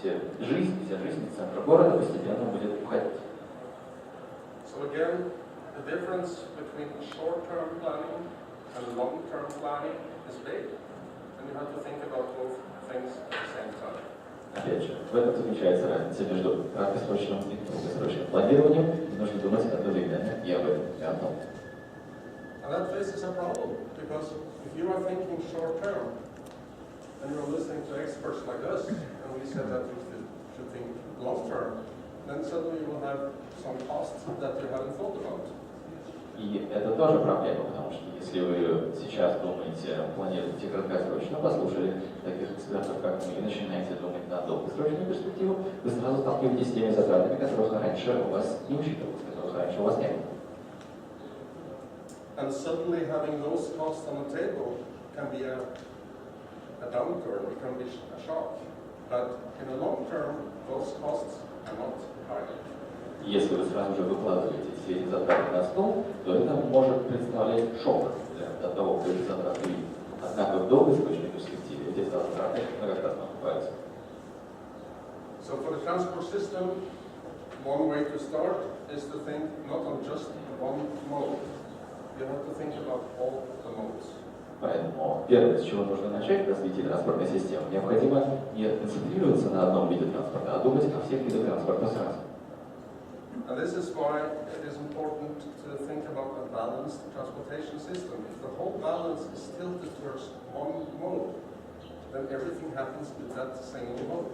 вся жизнь центра города постепенно будет уходить. So again, the difference between short-term planning and long-term planning is big, and you have to think about both things at the same time. Опять же, в этом заключается разница между краткосрочным и долгосрочным планированием, и нужно думать одновременно и об этом, и о том. And that faces a problem, because if you are thinking short-term, and you're listening to experts like us, and we said that you should think long-term, then suddenly you will have some costs that you haven't thought about. И это тоже проблема, потому что если вы сейчас думаете, планируете краткосрочно, послушали таких экспертов, как мы, и начинаете думать на долгосрочную перспективу, вы сразу сталкиваетесь с теми затратами, которых раньше у вас не учитывалось, которых раньше у вас не было. And suddenly having those costs on the table can be a downturn, it can be a shock. But in the long term, those costs are not high. Если вы сразу же выкладываете все эти затраты на стол, то это может представлять шок для того, кто эти затраты видит. Однако в долгосрочной перспективе эти затраты многократно окупаются. So for the transport system, one way to start is to think not on just one mode. You have to think about all the modes. Поэтому первое, с чего нужно начать в развитии транспортной системы, необходимо не концентрироваться на одном виде транспорта, а думать о всех видах транспорта сразу. And this is why it is important to think about a balanced transportation system. If the whole balance is tilted towards one mode, then everything happens with that single mode.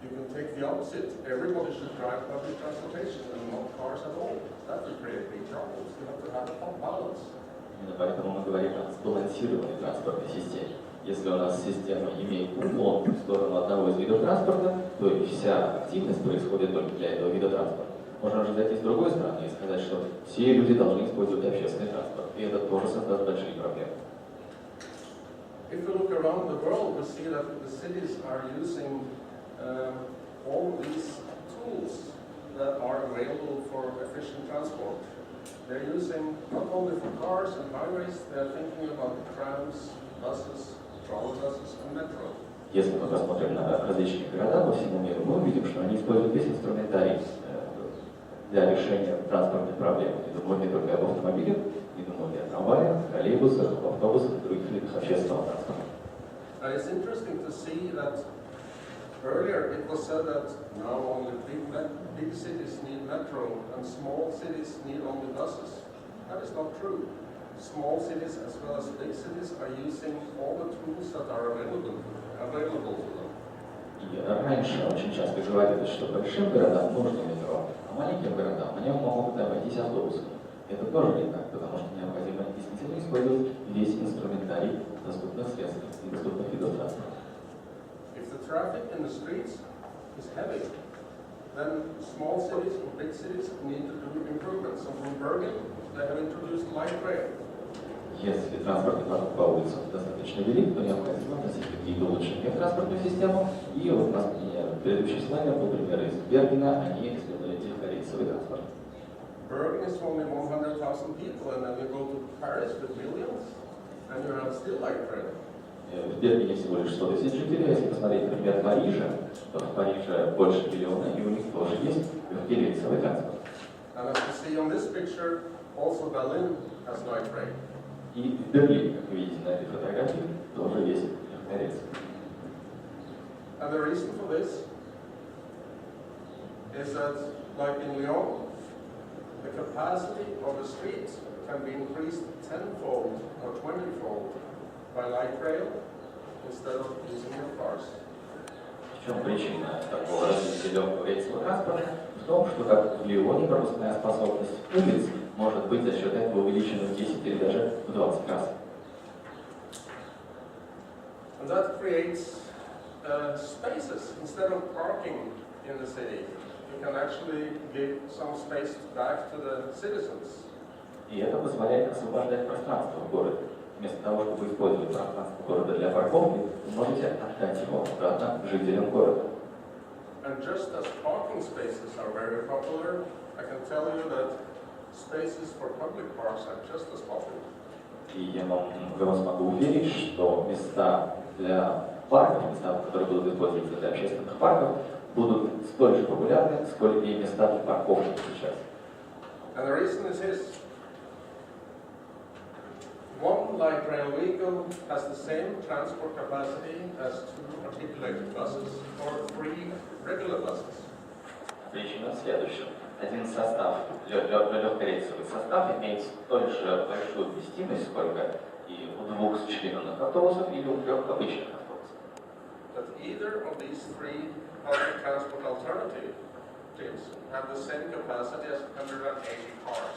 You can take the opposite. Everybody should drive public transportation and not cars at all. That will create big problems. You have to have a balance. Именно поэтому мы говорим о сбалансированной транспортной системе. Если у нас система имеет уклон в сторону одного из видов транспорта, то и вся активность происходит только для этого вида транспорта. Можно же зайти с другой стороны и сказать, что все люди должны использовать общественный транспорт, и это тоже создаст большие проблемы. If we look around the world, we see that the cities are using all these tools that are available for efficient transport. They're using not only for cars and highways, they're thinking about trams, buses, trolleybus and metro. Если мы посмотрим на различные города по всему миру, мы увидим, что они используют весь инструментарий для решения транспортных проблем. И думаю не только об автомобилях, и думаю и о трамваях, троллейбусах, автобусах и других видах общественного транспорта. And it's interesting to see that earlier it was said that now only big cities need metro and small cities need only buses. That is not true. Small cities as well as big cities are using all the tools that are available to them. И раньше очень часто говорили, что большим городам нужно метро, а маленьким городам они могут обойтись автобусами. Это тоже не так, потому что необходимо действительно использовать весь инструментарий доступных средств и доступных видов транспорта. If the traffic in the streets is heavy, then small cities or big cities need to do improvements. So in Bergen, they have introduced light rail. Если транспортный поток по улицам достаточно велик, то необходимо вносить какие-то улучшения в транспортную систему. И вот у нас предыдущий слайд был пример из Бергена, они исследовали легкорейсовый транспорт. Bergen is only 100,000 people, and then you go to Paris with millions, and you have still light rail. В Бергене всего лишь 100 тысяч жителей. Если посмотреть, например, Парижа, то в Париже больше миллиона, и у них тоже есть легкорейсовый транспорт. And as you see on this picture, also Berlin has light rail. И в Берлине, как вы видите на этой фотографии, тоже есть легкорейс. And the reason for this is that, like in Lyon, the capacity of a street can be increased 10-fold or 20-fold by light rail instead of using your cars. В чем причина такого развития легкого рейсового транспорта? В том, что как в Лионе пропускная способность улиц может быть за счет этого увеличена в 10 или даже в 20 раз. And that creates spaces. Instead of parking in the city, you can actually give some space back to the citizens. И это позволяет освобождать пространство в городе. Вместо того, чтобы использовать пространство города для парковки, вы можете отдать его обратно жителям города. And just as parking spaces are very popular, I can tell you that spaces for public parks are just as popular. И я вам смогу уверить, что места для парков, местах, которые будут использоваться для общественных парков, будут столь же популярны, сколько и места для парковки сейчас. And the reason is this. One light rail vehicle has the same transport capacity as 2 articulated buses or 3 regular buses. Причина в следующем. Один состав, легкорейсовый состав, имеет столь же большую вместимость, сколько и у 2 сочлененных автобусов или у 3 обычных автобусов. That either of these 3 public transport alternatives have the same capacity as 180 cars.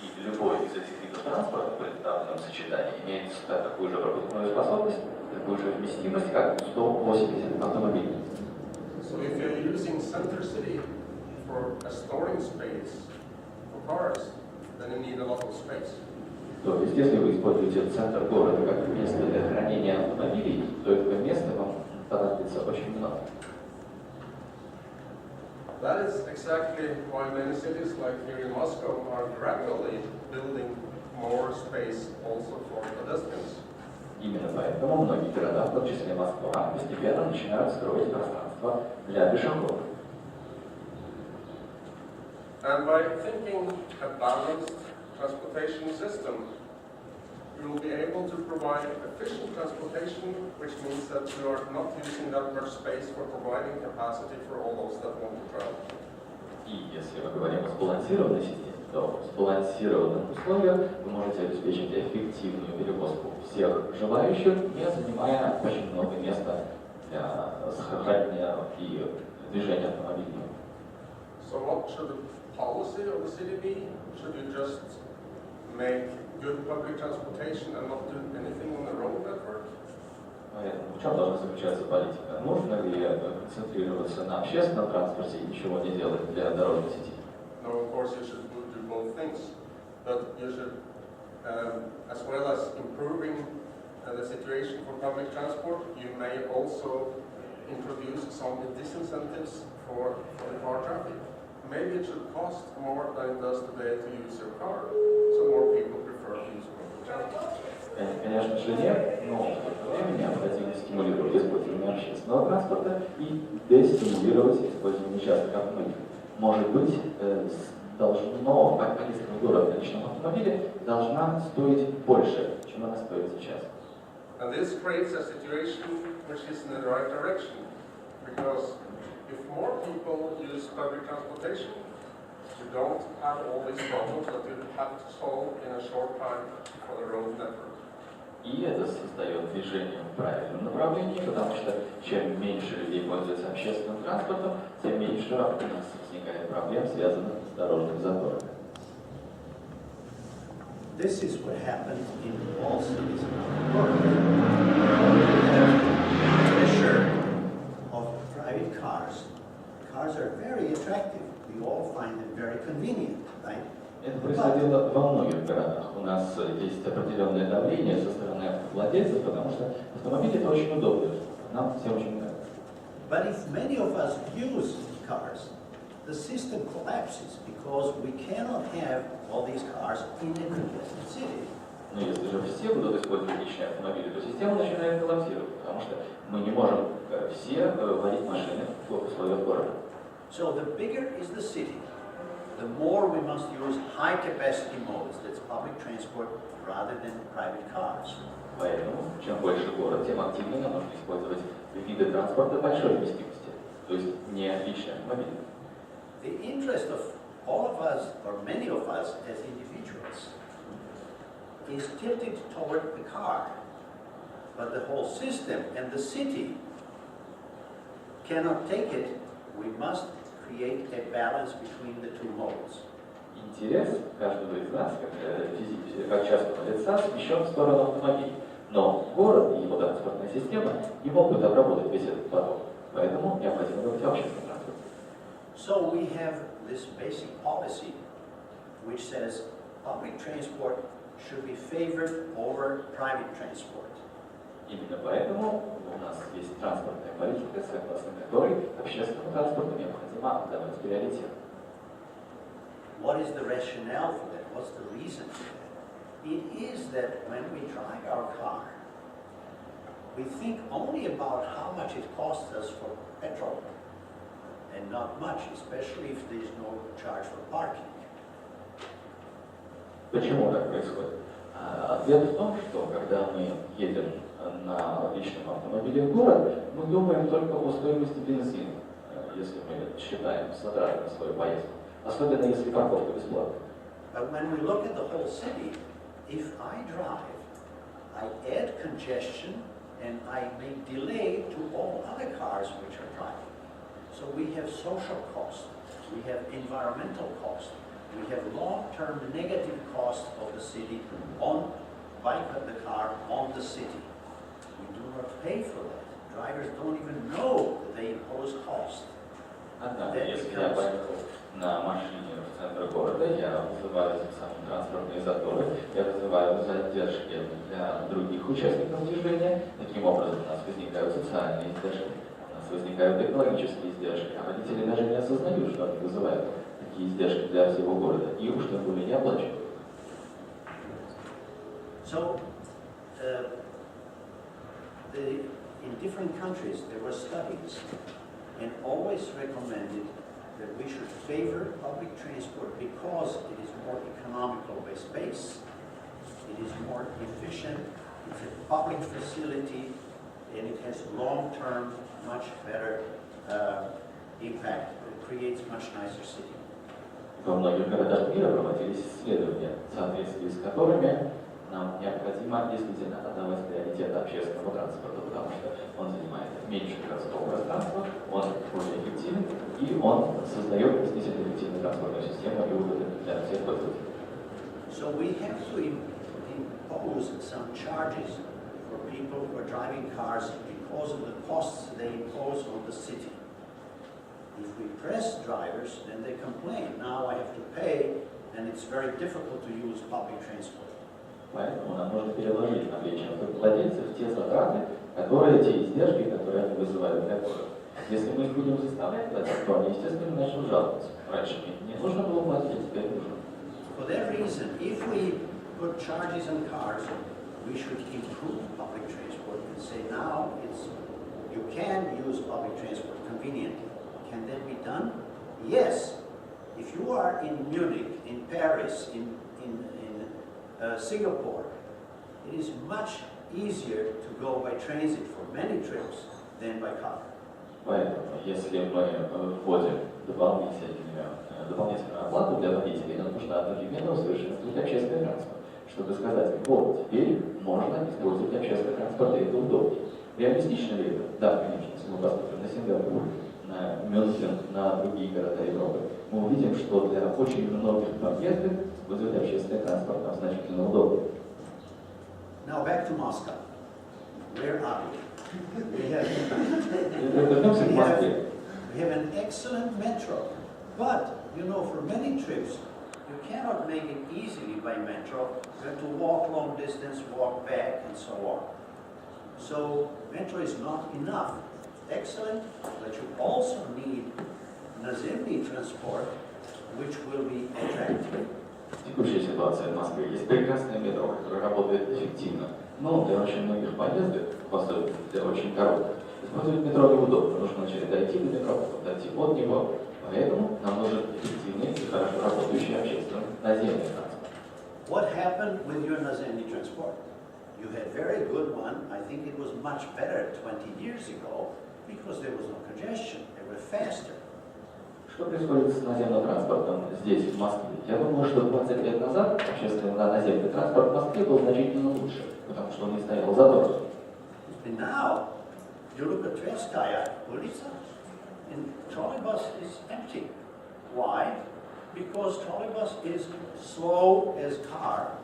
И любой из этих видов транспорта в представленном сочетании имеет такую же пропускную способность, такую же вместимость, как 180 автомобилей. So if you're using Center City for a storing space for cars, then you need a lot of space. То есть, если вы используете центр города как место для хранения автомобилей, то этого места вам понадобится очень много. That is exactly why many cities like here in Moscow are gradually building more space also for pedestrians. Именно поэтому многие города, в том числе Москва, постепенно начинают строить пространство для пешеходов. And by thinking a balanced transportation system, you will be able to provide efficient transportation, which means that you are not using that much space for providing capacity for all those that want to travel. И если мы говорим о сбалансированной системе, то в сбалансированных условиях вы можете обеспечить эффективную перевозку всех желающих, не занимая очень много места для сохранения и движения автомобилей. So what should the policy of the city be? Should you just make good public transportation and not do anything on the road network? Поэтому в чем должна заключаться политика? Нужно ли концентрироваться на общественном транспорте и ничего не делать для дорожной сети? No, of course you should do both things, but you should, as well as improving the situation for public transport, you may also introduce some disincentives for the car traffic. Maybe it should cost more than it does today to use your car, so more people prefer to use public transport. Конечно же нет, но в то же время необходимо стимулировать использование общественного транспорта и дестимулировать использование частных автомобилей. Может быть, поездка в город на личном автомобиле должна стоить больше, чем она стоит сейчас. And this creates a situation which is in the right direction, because if more people use public transportation, you don't have all these problems that you have to solve in a short time for the road network. И это создает движение в правильном направлении, потому что чем меньше людей пользуются общественным транспортом, тем меньше у нас возникает проблем, связанных с дорожными заторами. This is what happens in all cities around the world. We have pressure of private cars. Cars are very attractive. We all find them very convenient, right? Это происходило во многих городах. У нас есть определенное давление со стороны владельцев, потому что автомобили это очень удобно. Нам всем очень нравится. But if many of us use cars, the system collapses because we cannot have all these cars in a congested city. Но если же все будут использовать личные автомобили, то система начинает коллапсировать, потому что мы не можем все водить машины в условиях города. So the bigger is the city, the more we must use high-capacity modes, that's public transport, rather than private cars. Поэтому, чем больше город, тем активнее нам нужно использовать виды транспорта большой вместимости, то есть не личные автомобили. The interest of all of us, or many of us as individuals, is tilted toward the car. But the whole system and the city cannot take it. We must create a balance between the two modes. Интерес каждого из нас, как частного лица, смещен в сторону автомобилей. Но город и его транспортная система не могут обработать весь этот поток. Поэтому необходимо говорить о общественном транспорте. So we have this basic policy which says public transport should be favored over private transport. Именно поэтому у нас есть транспортная политика, согласно которой общественному транспорту необходимо отдавать приоритет. What is the rationale for that? What's the reason for that? It is that when we drive our car, we think only about how much it costs us for petrol, and not much, especially if there is no charge for parking. Почему так происходит? Ответ в том, что когда мы едем на личном автомобиле в город, мы думаем только о стоимости бензина, если мы считаем затраты на свою поездку. Особенно если парковка бесплатная. But when we look at the whole city, if I drive, I add congestion and I make delay to all other cars which are driving. So we have social cost, we have environmental cost, we have long-term negative cost of the city on the car on the city. We do not pay for that. Drivers don't even know that they impose cost. Однако, если я поехал на машине в центр города, я вызываю самые транспортные заторы, я вызываю задержки для других участников движения. Таким образом, у нас возникают социальные издержки, у нас возникают экологические издержки, а водители даже не осознают, что они вызывают такие издержки для всего города, и уж тем более не оплачивают. So, in different countries there were studies and always recommended that we should favor public transport because it is more economical by space, it is more efficient, it's a public facility, and it has long-term, much better impact. It creates much nicer city. Во многих городах мира проводились исследования, в соответствии с которыми нам необходимо действительно отдавать приоритет общественному транспорту, потому что он занимает меньше городского пространства, он более эффективен, и он создает действительно эффективную транспортную систему и выгоды для всех пользователей. So we have to impose some charges for people who are driving cars because of the costs they impose on the city. If we press drivers, then they complain. Now I have to pay, and it's very difficult to use public transport. Поэтому нам нужно переложить на плечи владельцев те затраты, те издержки, которые они вызывают для города. Если мы их будем заставлять платить, то они, естественно, начнут жаловаться. Раньше мне не нужно было платить, а теперь нужно. For that reason, if we put charges on cars, we should improve public transport and say now you can use public transport conveniently. Can that be done? Yes. If you are in Munich, in Paris, in Singapore, it is much easier to go by transit for many trips than by car. Поэтому, если мы вводим дополнительную оплату для водителей, нам нужно одновременно усовершенствовать общественный транспорт, чтобы сказать, вот, теперь можно использовать общественный транспорт, и это удобнее. Реалистично ли это? Да, конечно. Если мы посмотрим на Сингапур, на Мюнхен, на другие города Европы, мы увидим, что для очень многих поездок использовать общественный транспорт нам значительно удобнее. Now back to Moscow. Where are we? We have an excellent metro, but you know, for many trips, you cannot make it easily by metro. You have to walk long distance, walk back, and so on. So metro is not enough. Excellent, but you also need наземный transport, which will be attractive. Текущая ситуация в Москве. Есть прекрасное метро, которое работает эффективно, но для очень многих поездок, особенно для очень коротких, использовать метро неудобно. Нужно вначале дойти до метро, потом дойти от него. Поэтому нам нужен эффективный и хорошо работающий общественный наземный транспорт. What happened with your наземный transport? You had a very good one. I think it was much better 20 years ago because there was no congestion. They were faster. Что происходит с наземным транспортом здесь, в Москве? Я думаю, что 20 лет назад общественный наземный транспорт в Москве был значительно лучше, потому что он не стоял затор. And now, you look at Tverskaya улица, and trolleybus is empty. Why? Because trolleybus is slow as car.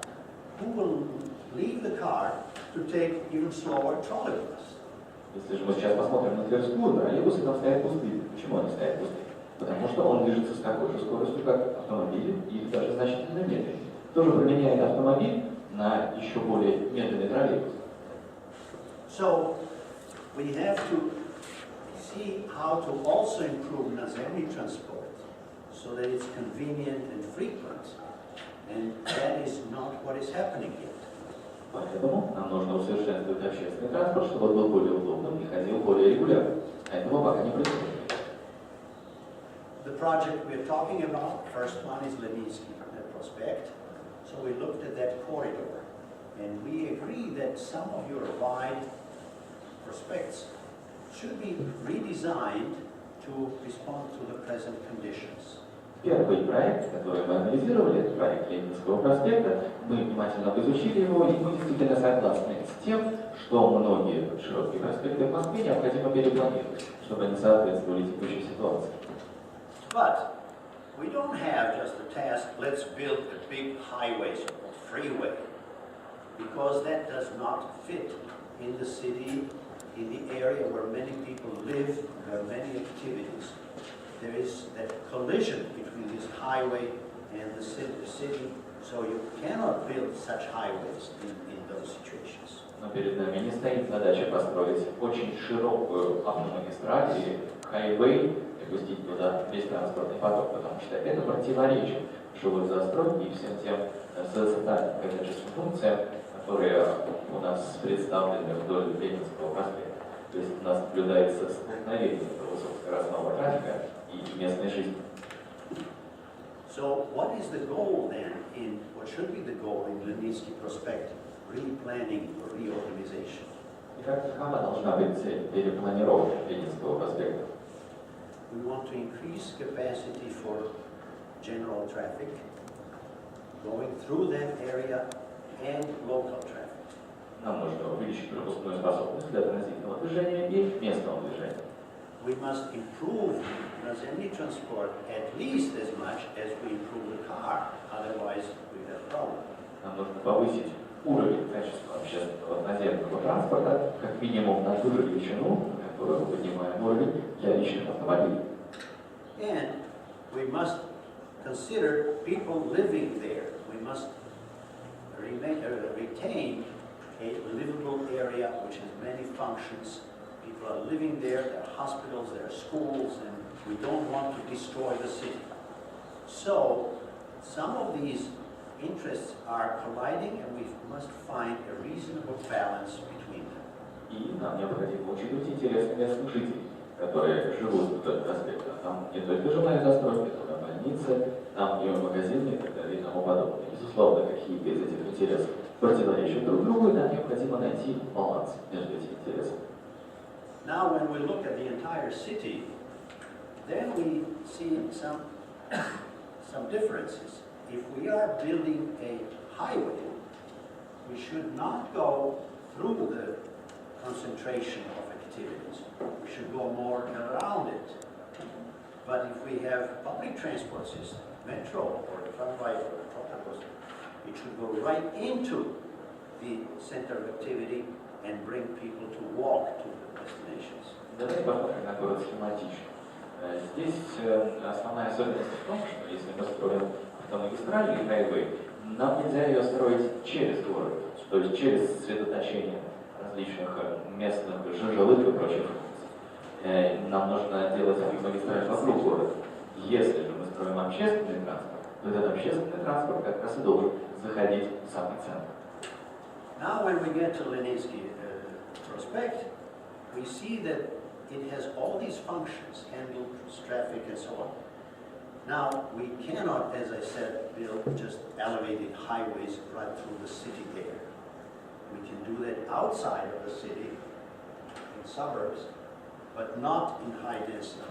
Who will leave the car to take even slower trolleybus? Если же мы сейчас посмотрим на Тверскую, троллейбусы там стоят пустые. Почему они стоят пустые? Потому что он движется с такой же скоростью, как автомобили, или даже значительно медленнее. Тоже променяет автомобиль на еще более медленный троллейбус. So, we have to see how to also improve наземный transport so that it's convenient and frequent. And that is not what is happening yet. Поэтому нам нужно усовершенствовать общественный транспорт, чтобы он был более удобным и ходил более регулярно. А этого пока не происходит. The project we're talking about, first one is Leninsky Prospect. So we looked at that corridor, and we agree that some of your wide prospects should be redesigned to respond to the present conditions. Первый проект, который мы анализировали, это проект Ленинского проспекта, мы внимательно изучили его, и мы действительно согласны с тем, что многие широкие проспекты в Москве необходимо перепланировать, чтобы они соответствовали текущей ситуации. But we don't have just the task, let's build a big highway, so-called freeway, because that does not fit in the city, in the area where many people live, where many activities. There is that collision between this highway and the city, so you cannot build such highways in those situations. Но перед нами не стоит задача построить очень широкую автомагистраль или хайвей и пустить туда весь транспортный поток, потому что это противоречит жилой застройке и всем тем социальным коммерческим функциям, которые у нас представлены вдоль Ленинского проспекта. То есть у нас наблюдается столкновение высокоскоростного трафика и местной жизни. So what is the goal then what should be the goal in Leninsky Prospect? Replanning or reorganization? И какова должна быть цель перепланировки Ленинского проспекта? We want to increase capacity for general traffic going through that area and local traffic. Нам нужно увеличить пропускную способность для транзитного движения и местного движения. We must improve Nazemny transport at least as much as we improve the car, otherwise we have a problem. Нам нужно повысить уровень качества общественного наземного транспорта как минимум на ту же величину, которую мы поднимаем уровень для личных автомобилей. And we must consider people living there. We must retain a livable area which has many functions. People are living there, there are hospitals, there are schools, and we don't want to destroy the city. So, some of these interests are colliding, and we must find a reasonable balance between them. И нам необходимо учитывать интересы местных жителей, которые живут вдоль проспекта. Там не только жилая застройка, там и больницы, там и магазины и так далее и тому подобное. Безусловно, какие-то из этих интересов противоречат друг другу, и нам необходимо найти баланс между этими интересами. Now, when we look at the entire city, then we see some differences. If we are building a highway, we should not go through the concentration of activities. We should go more around it. But if we have public transport system, metro or tramway or trolleybus, it should go right into the center of activity and bring people to walk to the destinations. Давайте посмотрим на город схематично. Здесь основная особенность в том, что если мы строим автомагистраль или хайвей, нам нельзя ее строить через город, то есть через сосредоточение различных местных жилых и прочих функций. Нам нужно делать автомагистраль вокруг города. Если же мы строим общественный транспорт, то этот общественный транспорт как раз и должен заходить в самый центр. Now when we get to Leninsky Prospect, we see that it has all these functions, handle traffic and so on. Now, we cannot, as I said, build just elevated highways right through the city there. We can do that outside of the city, in suburbs, but not in high density.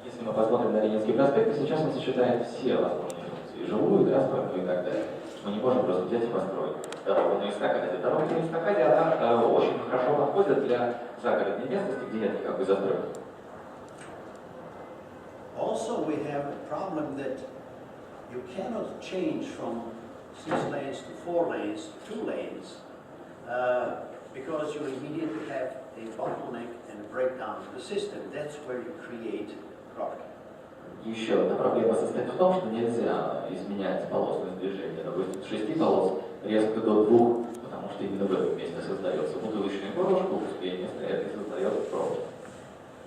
Если мы посмотрим на Ленинский проспект, сейчас он сочетает все возможные функции, жилую, транспортную и так далее. Мы не можем просто взять и построить дорогу на эстакаде. Дорога на эстакаде, она очень хорошо подходит для загородной местности, где нет никакой застройки. Also, we have a problem that you cannot change from 6 lanes to 4 lanes, 2 lanes, because you immediately have a bottleneck and a breakdown of the system. That's where you create problem. Еще одна проблема состоит в том, что нельзя изменять полосность движения, допустим, с 6 полос резко до 2, потому что именно в этом месте создается бутылочная горлышко, узкое место, и это создает пробку.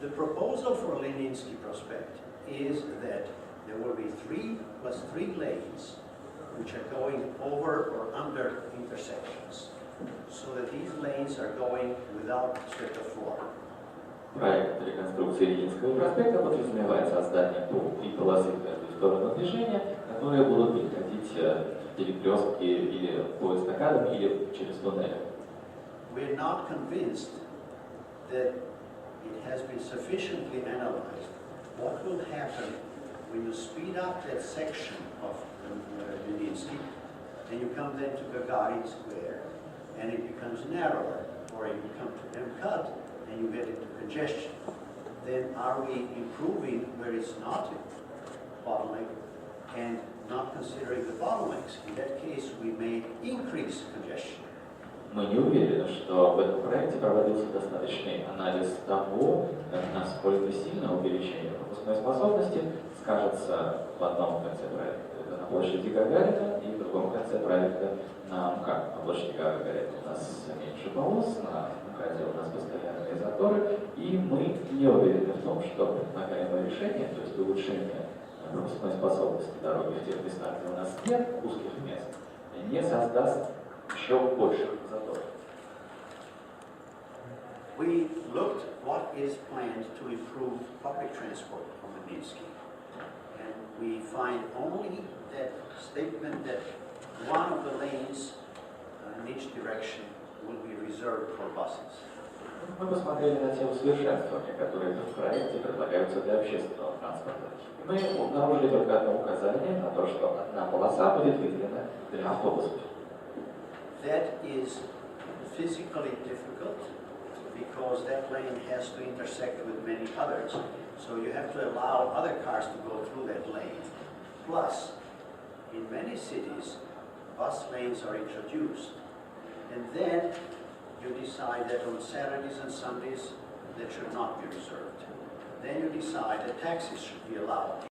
The proposal for Leninsky Prospect is that there will be 3 + 3 lanes which are going over or under intersections. so that these lanes are going without semaphore. Проект реконструкции Ленинского проспекта подразумевает создание и полосы в каждую сторону движения, которые будут переходить в перекрестки или по эстакадам, или через туннели. We're not convinced that it has been sufficiently analyzed what will happen when you speed up that section of Leninsky and you come then to Gagarin Square and it becomes narrower, or you come to MCAT and you get into congestion. Then are we improving where it's not a bottleneck and not considering the bottlenecks? In that case, we may increase congestion. Мы не уверены, что в этом проекте проводился достаточный анализ того, насколько сильно увеличение пропускной способности скажется в одном конце проекта, это на площади Гагарина, и в другом конце проекта на МКАД. На площади Гагарина у нас меньше полос, на МКАДе у нас постоянные заторы, и мы не уверены в том, что предлагаемое решение, то есть улучшение пропускной способности дороги в тех местах, где у нас нет узких мест, не создаст еще больших заторов. We looked what is planned to improve public transport on Leninsky, and we find only that statement that one of the lanes in each direction will be reserved for buses. Мы посмотрели на те усовершенствования, которые в проекте предлагаются для общественного транспорта. Мы обнаружили только одно указание на то, что одна полоса будет выделена для автобусов. That is physically difficult because that lane has to intersect with many others. So you have to allow other cars to go through that lane. Plus, in many cities, bus lanes are introduced. And then you decide that on Saturdays and Sundays, that should not be reserved. Then you decide that taxis should be allowed.